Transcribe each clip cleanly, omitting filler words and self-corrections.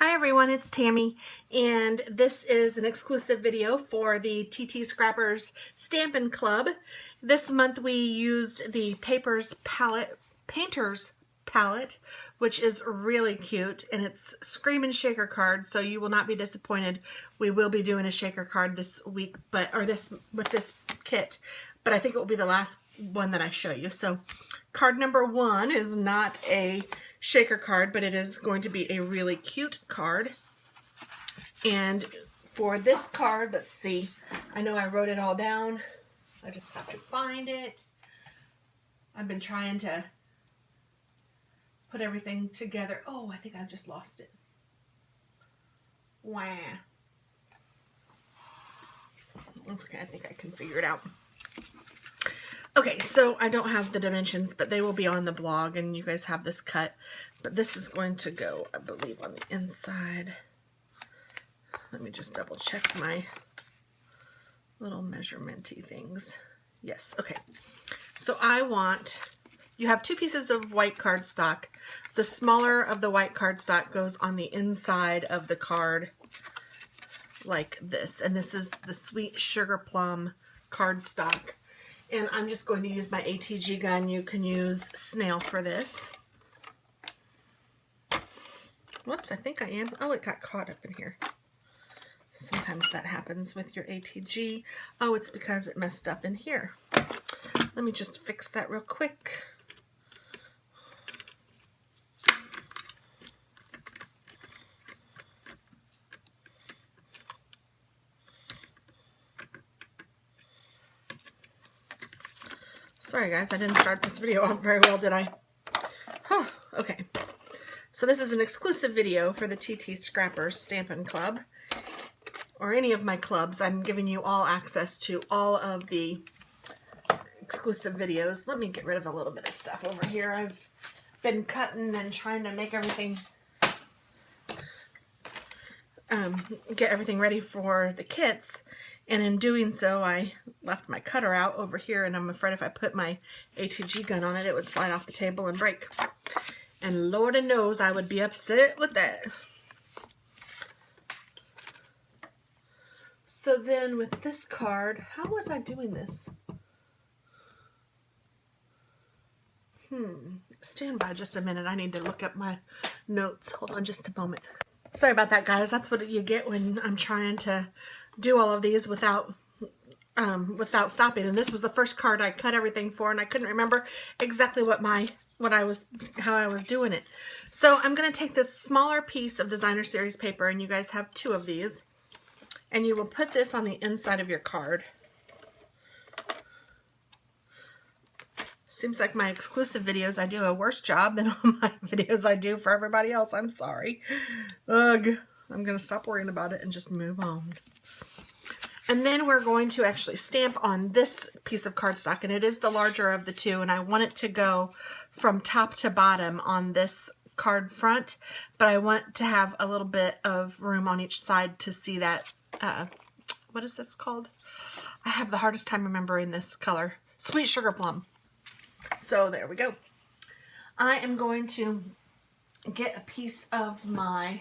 Hi everyone, it's Tammy, and this is an exclusive video for the TT.Scrappers Stampin' Club. This month we used the Painter's palette, which is really cute, and it's Screamin' Shaker card, so you will not be disappointed. We will be doing a shaker card this week, with this kit, but I think it will be the last one that I show you. So card number 1 is not a shaker card, but it is going to be a really cute card. And for this card, let's see, I know I wrote it all down. I just have to find it. I've been trying to put everything together. Oh, I think I just lost it. Wow. That's okay, I think I can figure it out. Okay, so I don't have the dimensions, but they will be on the blog, and you guys have this cut. But this is going to go, I believe, on the inside. Let me just double check my little measurement-y things. Yes, okay. So you have 2 pieces of white cardstock. The smaller of the white cardstock goes on the inside of the card like this. And this is the Sweet Sugar Plum cardstock. And I'm just going to use my ATG gun. You can use snail for this. Whoops, I think I am. Oh, it got caught up in here. Sometimes that happens with your ATG. Oh, it's because it messed up in here. Let me just fix that real quick. Sorry guys, I didn't start this video off very well, did I? Huh, okay. So this is an exclusive video for the TT.Scrappers Stampin' Club, or any of my clubs. I'm giving you all access to all of the exclusive videos. Let me get rid of a little bit of stuff over here. I've been cutting and trying to make everything, get everything ready for the kits. And in doing so, I left my cutter out over here, and I'm afraid if I put my ATG gun on it, it would slide off the table and break. And Lord knows I would be upset with that. So then with this card, how was I doing this? Stand by just a minute. I need to look up my notes. Hold on just a moment. Sorry about that, guys. That's what you get when I'm trying to do all of these without stopping. And this was the first card I cut everything for, and I couldn't remember exactly how I was doing it. So I'm going to take this smaller piece of designer series paper, and you guys have 2 of these, and you will put this on the inside of your card. Seems like my exclusive videos, I do a worse job than all my videos I do for everybody else. I'm sorry. Ugh. I'm going to stop worrying about it and just move on. And then we're going to actually stamp on this piece of cardstock, and it is the larger of the 2, and I want it to go from top to bottom on this card front, but I want to have a little bit of room on each side to see that, what is this called? I have the hardest time remembering this color. Sweet Sugar Plum. So there we go. I am going to get a piece of my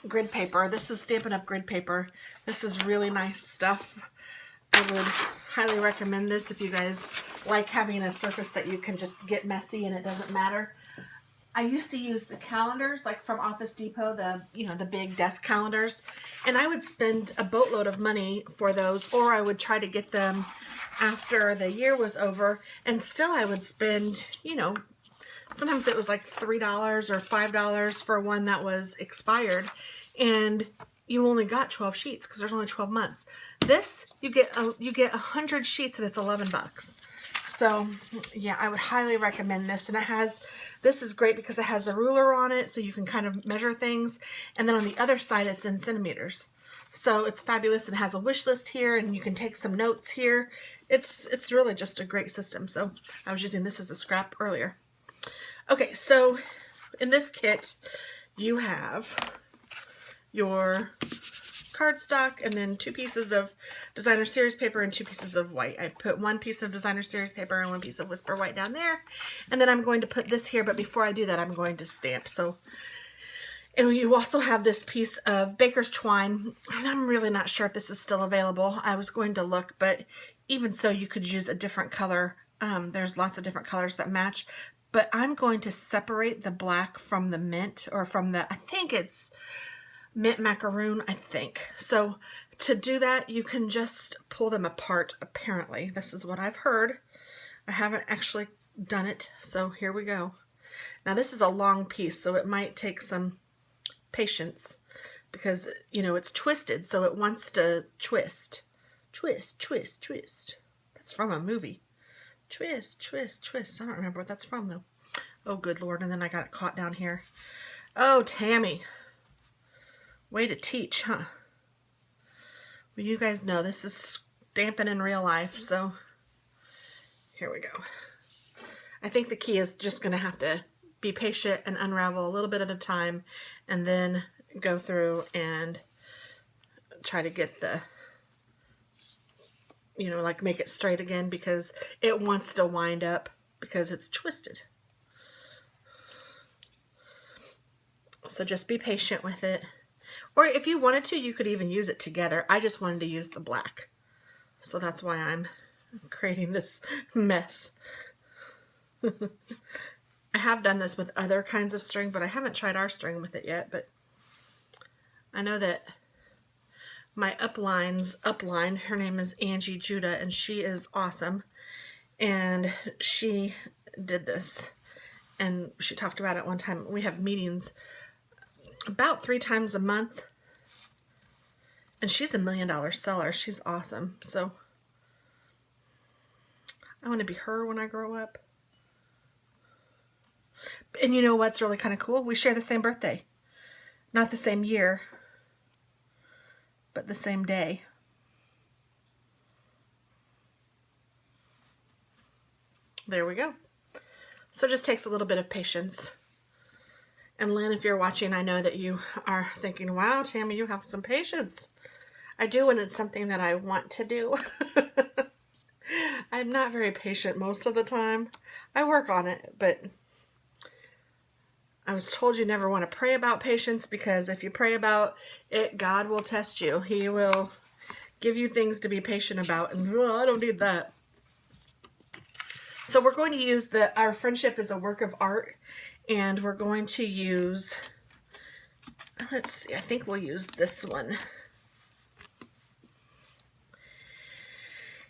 grid paper. This is Stampin' Up! Grid paper. This is really nice stuff. I would highly recommend this if you guys like having a surface that you can just get messy and it doesn't matter. I used to use the calendars, like from Office Depot, the big desk calendars, and I would spend a boatload of money for those, or I would try to get them after the year was over, and still I would spend, sometimes it was like $3 or $5 for one that was expired, and you only got 12 sheets because there's only 12 months. This, you get 100 sheets and it's 11 bucks. So yeah, I would highly recommend this. And this is great because it has a ruler on it, so you can kind of measure things. And then on the other side, it's in centimeters. So it's fabulous, and has a wish list here, and you can take some notes here. It's really just a great system. So I was using this as a scrap earlier. Okay, so in this kit, you have your cardstock and then 2 pieces of designer series paper and 2 pieces of white. I put 1 piece of designer series paper and 1 piece of whisper white down there, and then I'm going to put this here, but before I do that, I'm going to stamp. So And you also have this piece of baker's twine, and I'm really not sure if this is still available. I was going to look, but even so, you could use a different color. There's lots of different colors that match, but I'm going to separate the black from the mint, or from the, I think it's mint macaroon, I think. So to do that, you can just pull them apart, apparently. This is what I've heard. I haven't actually done it, so here we go. Now this is a long piece, so it might take some patience, because you know it's twisted, so it wants to twist. Twist, twist, twist. That's from a movie. Twist, twist, twist. I don't remember what that's from though. Oh good Lord, and then I got it caught down here. Oh Tammy. Way to teach, huh? Well, you guys know this is Stampin' in real life, so here we go. I think the key is just going to have to be patient and unravel a little bit at a time, and then go through and try to get the, you know, like make it straight again, because it wants to wind up because it's twisted. So just be patient with it. Or if you wanted to, you could even use it together. I just wanted to use the black. So that's why I'm creating this mess. I have done this with other kinds of string, but I haven't tried our string with it yet. But I know that my upline, her name is Angie Judah, and she is awesome. And she did this, and she talked about it one time. We have meetings about 3 times a month, and she's $1 million seller. She's awesome. So I want to be her when I grow up. And you know what's really kind of cool? We share the same birthday. Not the same year, but the same day. There we go. So it just takes a little bit of patience. And Lynn, if you're watching, I know that you are thinking, wow, Tammy, you have some patience. I do when it's something that I want to do. I'm not very patient most of the time. I work on it, but I was told you never want to pray about patience, because if you pray about it, God will test you. He will give you things to be patient about, and I don't need that. So we're going to use our friendship is a work of art, and we're going to use, let's see, I think we'll use this one.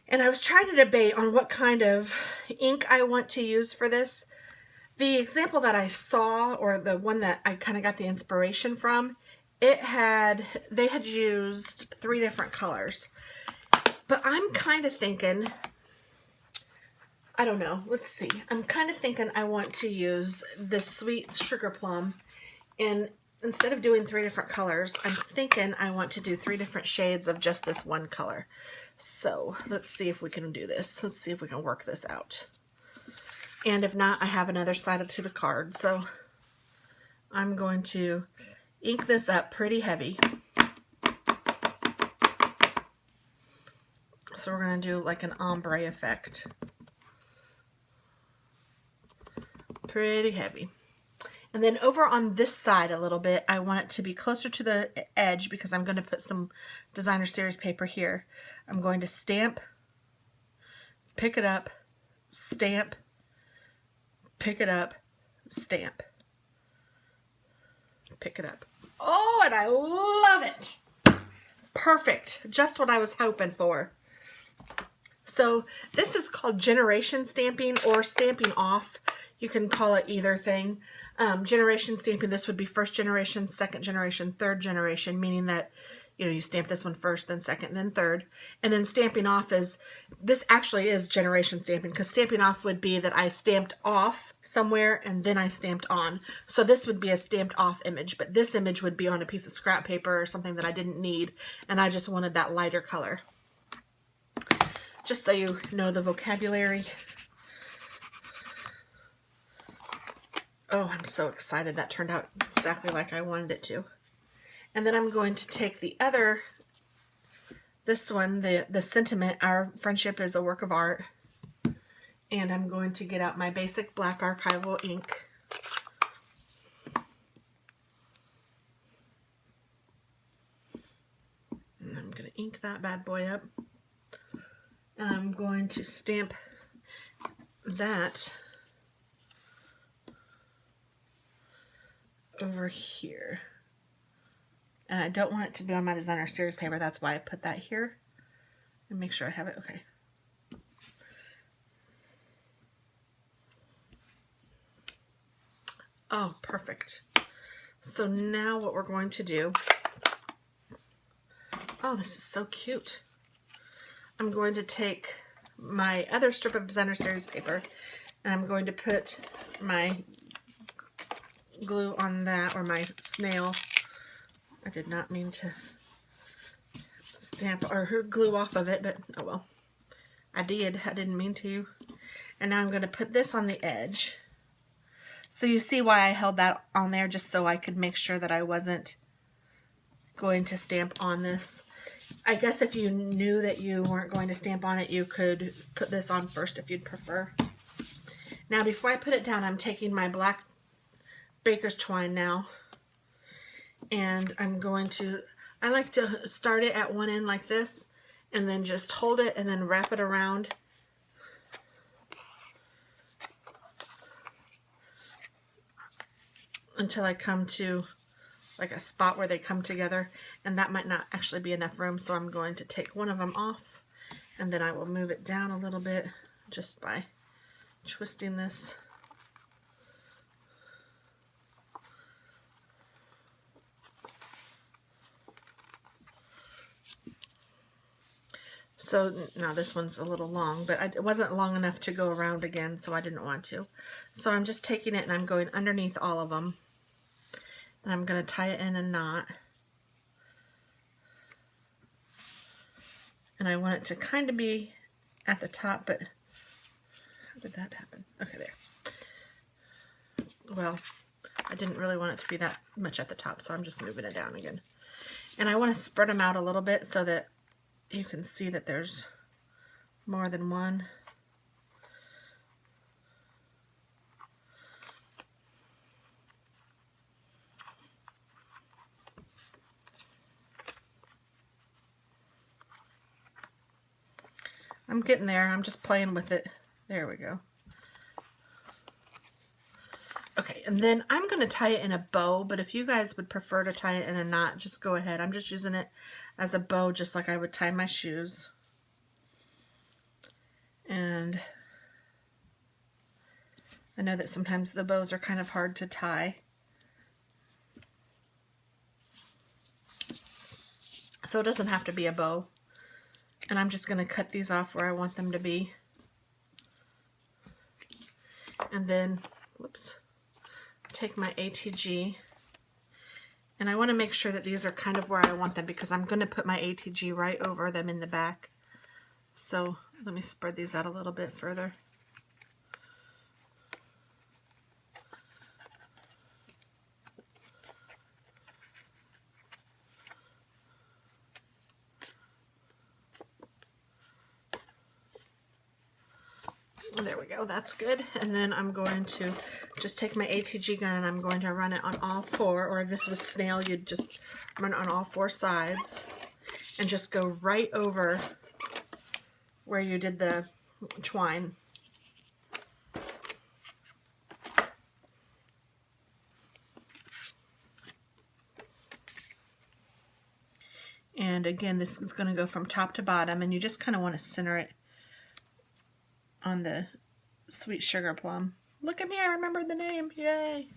And I was trying to debate on what kind of ink I want to use for this. The example that I saw, or the one that I kind of got the inspiration from, they had used 3 different colors. But I'm kind of thinking, I don't know, let's see. I'm kind of thinking I want to use this sweet sugar plum, and instead of doing 3 different colors, I'm thinking I want to do 3 different shades of just this one color. So let's see if we can do this. Let's see if we can work this out. And if not, I have another side to the card. So I'm going to ink this up pretty heavy. So we're going to do like an ombre effect. Pretty heavy. And then over on this side a little bit, I want it to be closer to the edge, because I'm going to put some designer series paper here. I'm going to stamp, pick it up, stamp, pick it up, stamp, pick it up. Oh, and I love it. Perfect. Just what I was hoping for. So this is called generation stamping, or stamping off. You can call it either thing. Generation stamping, this would be first generation, second generation, third generation, meaning that, you know, you stamp this one first, then second, then third. And then stamping off this actually is generation stamping, because stamping off would be that I stamped off somewhere and then I stamped on. So this would be a stamped off image, but this image would be on a piece of scrap paper or something that I didn't need, and I just wanted that lighter color. Just so you know the vocabulary. Oh, I'm so excited. That turned out exactly like I wanted it to. And then I'm going to take the other, this one, the sentiment, our friendship is a work of art. And I'm going to get out my basic black archival ink. ink that bad boy up. And I'm going to stamp that over here. And I don't want it to be on my designer series paper. That's why I put that here. And make sure I have it. Okay. Oh, perfect. So now what we're going to do, oh, this is so cute. I'm going to take my other strip of designer series paper and I'm going to put my glue on that, or my snail. I did not mean to stamp or glue off of it, but oh well. I didn't mean to. And now I'm going to put this on the edge. So you see why I held that on there, just so I could make sure that I wasn't going to stamp on this. I guess if you knew that you weren't going to stamp on it, you could put this on first if you'd prefer. Now before I put it down, I'm taking my black baker's twine now, and I'm going to, I like to start it at one end like this, and then just hold it and then wrap it around. Until I come to like a spot where they come together, and that might not actually be enough room, so I'm going to take one of them off, and then I will move it down a little bit just by twisting this. So now this one's a little long, but it wasn't long enough to go around again, so I didn't want to. So I'm just taking it and I'm going underneath all of them. And I'm going to tie it in a knot. And I want it to kind of be at the top, but how did that happen? Okay, there. Well, I didn't really want it to be that much at the top, so I'm just moving it down again. And I want to spread them out a little bit so that you can see that there's more than one. I'm getting there. I'm just playing with it. There we go. Okay, and then I'm going to tie it in a bow, but if you guys would prefer to tie it in a knot, just go ahead. I'm just using it as a bow, just like I would tie my shoes. And I know that sometimes the bows are kind of hard to tie. So it doesn't have to be a bow. And I'm just going to cut these off where I want them to be. And then, whoops, take my ATG. And I want to make sure that these are kind of where I want them, because I'm going to put my ATG right over them in the back. So let me spread these out a little bit further. There we go, that's good. And then I'm going to just take my ATG gun and I'm going to run it on all four, or if this was snail, you'd just run it on all four sides and just go right over where you did the twine. And again, this is going to go from top to bottom, and you just kind of want to center it on the sweet sugar plum. Look at me, I remembered the name. Yay!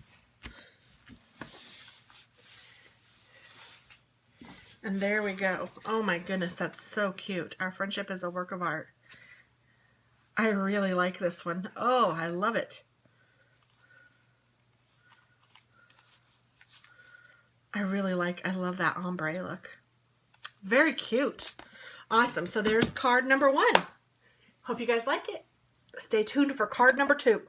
And there we go. Oh my goodness, that's so cute. Our friendship is a work of art. I really like this one. Oh, I love it. I love that ombre look. Very cute. Awesome. So there's card number 1. Hope you guys like it. Stay tuned for card number 2.